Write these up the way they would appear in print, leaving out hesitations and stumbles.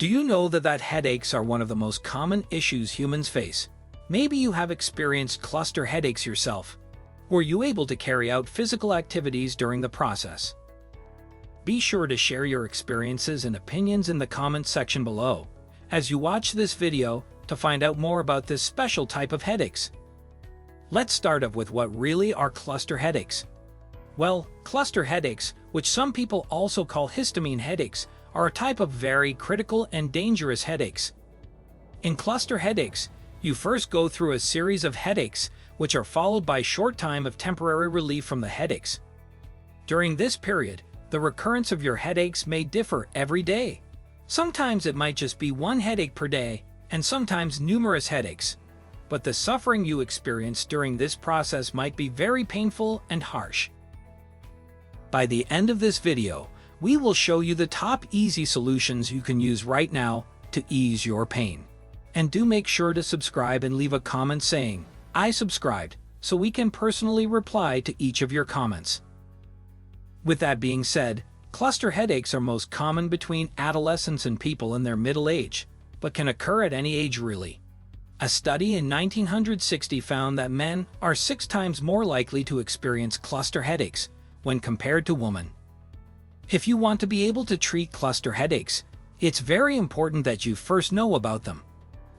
Do you know that headaches are one of the most common issues humans face? Maybe you have experienced cluster headaches yourself. Were you able to carry out physical activities during the process? Be sure to share your experiences and opinions in the comments section below, as you watch this video, to find out more about this special type of headaches. Let's start off with what really are cluster headaches. Well, cluster headaches, which some people also call histamine headaches, are a type of very critical and dangerous headaches. In cluster headaches, you first go through a series of headaches, which are followed by a short time of temporary relief from the headaches. During this period, the recurrence of your headaches may differ every day. Sometimes it might just be one headache per day, and sometimes numerous headaches. But the suffering you experience during this process might be very painful and harsh. By the end of this video, we will show you the top easy solutions you can use right now to ease your pain. And do make sure to subscribe and leave a comment saying, "I subscribed," so we can personally reply to each of your comments. With that being said, cluster headaches are most common between adolescents and people in their middle age, but can occur at any age really. A study in 1960 found that men are 6 times more likely to experience cluster headaches when compared to women. If you want to be able to treat cluster headaches, it's very important that you first know about them.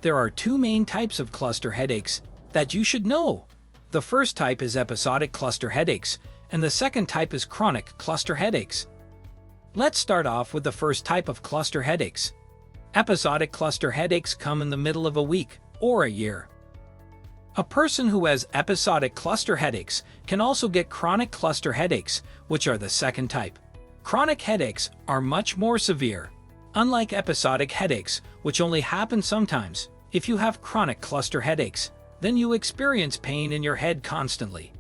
There are 2 main types of cluster headaches that you should know. The first type is episodic cluster headaches, and the second type is chronic cluster headaches. Let's start off with the first type of cluster headaches. Episodic cluster headaches come in the middle of a week or a year. A person who has episodic cluster headaches can also get chronic cluster headaches, which are the second type. Chronic headaches are much more severe. Unlike episodic headaches, which only happen sometimes, if you have chronic cluster headaches, then you experience pain in your head constantly.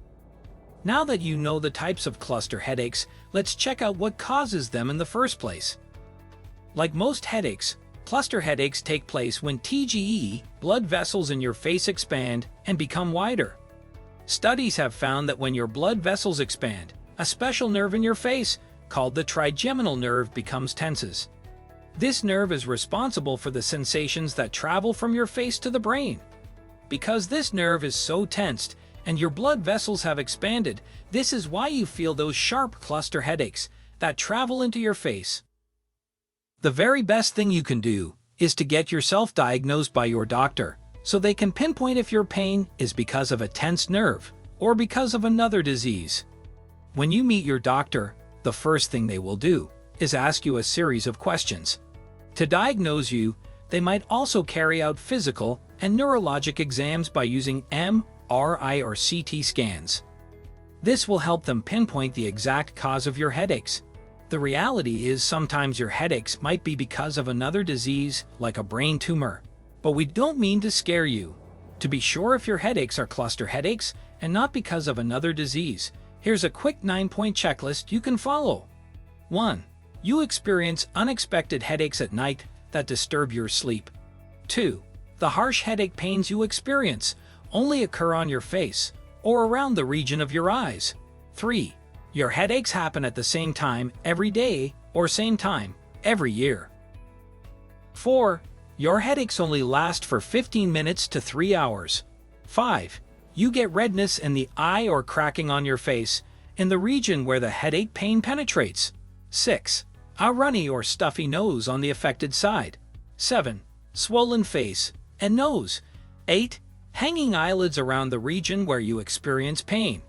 Now that you know the types of cluster headaches, let's check out what causes them in the first place. Like most headaches, cluster headaches take place when TGE, blood vessels in your face expand and become wider. Studies have found that when your blood vessels expand, a special nerve in your face, called the trigeminal nerve, becomes tenses. This nerve is responsible for the sensations that travel from your face to the brain. Because this nerve is so tensed and your blood vessels have expanded, this is why you feel those sharp cluster headaches that travel into your face. The very best thing you can do is to get yourself diagnosed by your doctor, so they can pinpoint if your pain is because of a tense nerve or because of another disease. When you meet your doctor, the first thing they will do is ask you a series of questions. To diagnose you, they might also carry out physical and neurologic exams by using MRI or CT scans. This will help them pinpoint the exact cause of your headaches. The reality is sometimes your headaches might be because of another disease, like a brain tumor. But we don't mean to scare you. To be sure if your headaches are cluster headaches and not because of another disease, here's a quick 9-point checklist you can follow. 1. You experience unexpected headaches at night that disturb your sleep. 2. The harsh headache pains you experience only occur on your face or around the region of your eyes. 3. Your headaches happen at the same time every day or same time every year. 4. Your headaches only last for 15 minutes to 3 hours. 5. You get redness in the eye or cracking on your face in the region where the headache pain penetrates. 6. A runny or stuffy nose on the affected side. 7. Swollen face and nose. 8. Hanging eyelids around the region where you experience pain.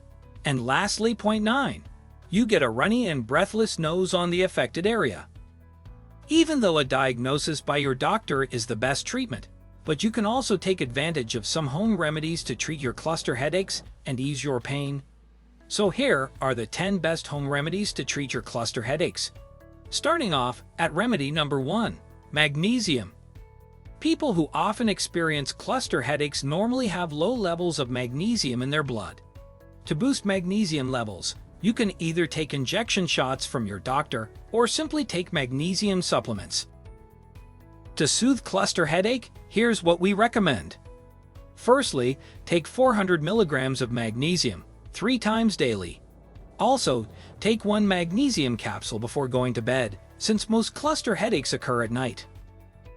And lastly, point 9. You get a runny and breathless nose on the affected area. Even though a diagnosis by your doctor is the best treatment, but you can also take advantage of some home remedies to treat your cluster headaches and ease your pain. So here are the 10 best home remedies to treat your cluster headaches. Starting off at remedy number 1, magnesium. People who often experience cluster headaches normally have low levels of magnesium in their blood. To boost magnesium levels, you can either take injection shots from your doctor or simply take magnesium supplements. To soothe cluster headache, here's what we recommend. Firstly, take 400 milligrams of magnesium 3 times daily. Also, take 1 magnesium capsule before going to bed, since most cluster headaches occur at night.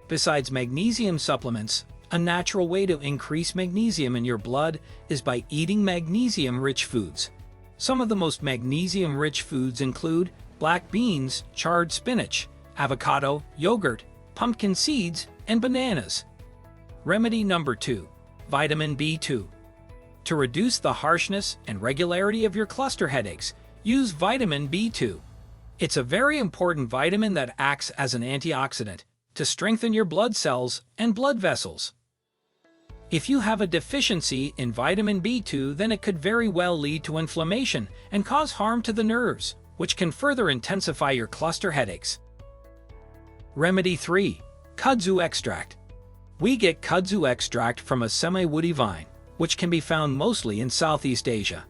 Besides magnesium supplements, a natural way to increase magnesium in your blood is by eating magnesium-rich foods. Some of the most magnesium-rich foods include black beans, charred spinach, avocado, yogurt, pumpkin seeds, and bananas. Remedy number 2. Vitamin B2. To reduce the harshness and regularity of your cluster headaches, use vitamin B2. It's a very important vitamin that acts as an antioxidant to strengthen your blood cells and blood vessels. If you have a deficiency in vitamin B2, then it could very well lead to inflammation and cause harm to the nerves, which can further intensify your cluster headaches. Remedy 3. Kudzu extract. We get kudzu extract from a semi-woody vine, which can be found mostly in Southeast Asia.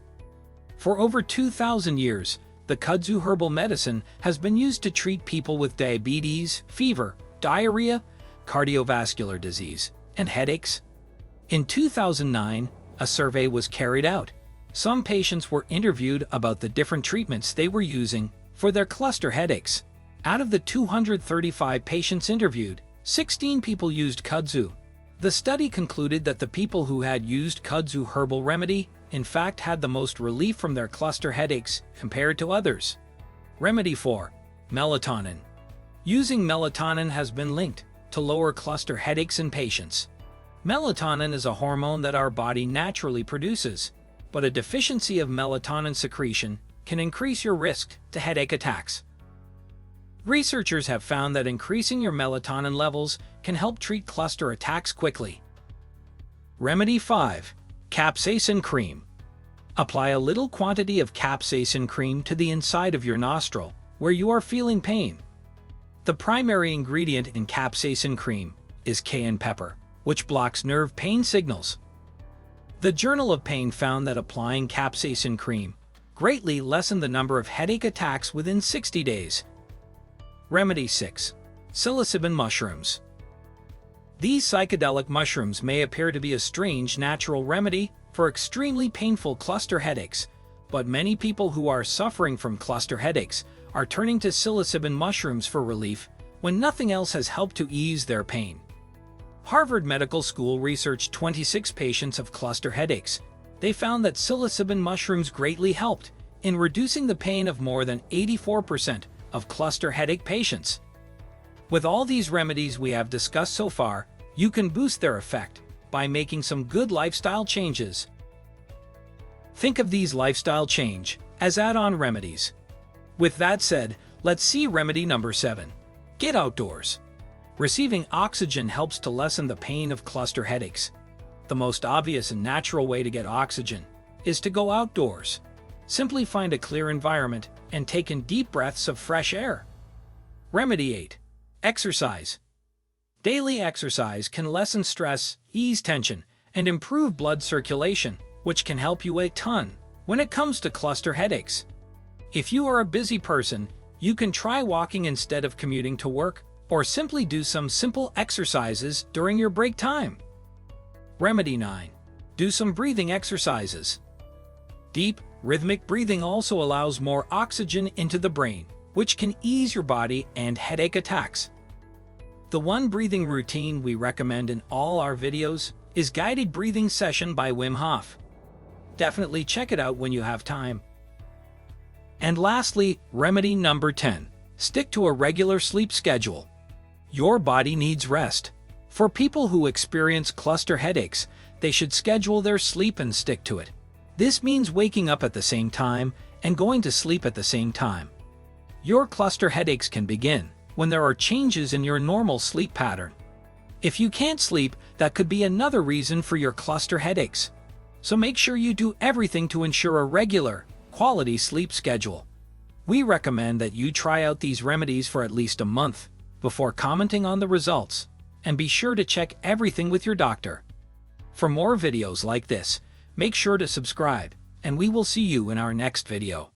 For over 2,000 years, the kudzu herbal medicine has been used to treat people with diabetes, fever, diarrhea, cardiovascular disease, and headaches. In 2009, a survey was carried out. Some patients were interviewed about the different treatments they were using for their cluster headaches. Out of the 235 patients interviewed, 16 people used kudzu. The study concluded that the people who had used kudzu herbal remedy in fact had the most relief from their cluster headaches compared to others. Remedy 4. Melatonin. Using melatonin has been linked to lower cluster headaches in patients. Melatonin is a hormone that our body naturally produces, but a deficiency of melatonin secretion can increase your risk to headache attacks. Researchers have found that increasing your melatonin levels can help treat cluster attacks quickly. Remedy 5. Capsaicin cream. Apply a little quantity of capsaicin cream to the inside of your nostril, where you are feeling pain. The primary ingredient in capsaicin cream is cayenne pepper, which blocks nerve pain signals. The Journal of Pain found that applying capsaicin cream greatly lessened the number of headache attacks within 60 days. Remedy 6. Psilocybin mushrooms. These psychedelic mushrooms may appear to be a strange natural remedy for extremely painful cluster headaches, but many people who are suffering from cluster headaches are turning to psilocybin mushrooms for relief when nothing else has helped to ease their pain. Harvard Medical School researched 26 patients of cluster headaches. They found that psilocybin mushrooms greatly helped in reducing the pain of more than 84% of cluster headache patients. With all these remedies we have discussed so far, you can boost their effect by making some good lifestyle changes. Think of these lifestyle change as add-on remedies. With that said, let's see remedy number 7. Get outdoors. Receiving oxygen helps to lessen the pain of cluster headaches. The most obvious and natural way to get oxygen is to go outdoors. Simply find a clear environment and take in deep breaths of fresh air. Remedy 8. Exercise. Daily exercise can lessen stress, ease tension, and improve blood circulation, which can help you a ton when it comes to cluster headaches. If you are a busy person, you can try walking instead of commuting to work, or simply do some simple exercises during your break time. Remedy 9. Do some breathing exercises. Deep, rhythmic breathing also allows more oxygen into the brain, which can ease your body and headache attacks. The one breathing routine we recommend in all our videos is Guided Breathing Session by Wim Hof. Definitely check it out when you have time. And lastly, remedy number 10. Stick to a regular sleep schedule. Your body needs rest. For people who experience cluster headaches, they should schedule their sleep and stick to it. This means waking up at the same time and going to sleep at the same time. Your cluster headaches can begin when there are changes in your normal sleep pattern. If you can't sleep, that could be another reason for your cluster headaches. So make sure you do everything to ensure a regular, quality sleep schedule. We recommend that you try out these remedies for at least a month before commenting on the results, and be sure to check everything with your doctor. For more videos like this, make sure to subscribe, and we will see you in our next video.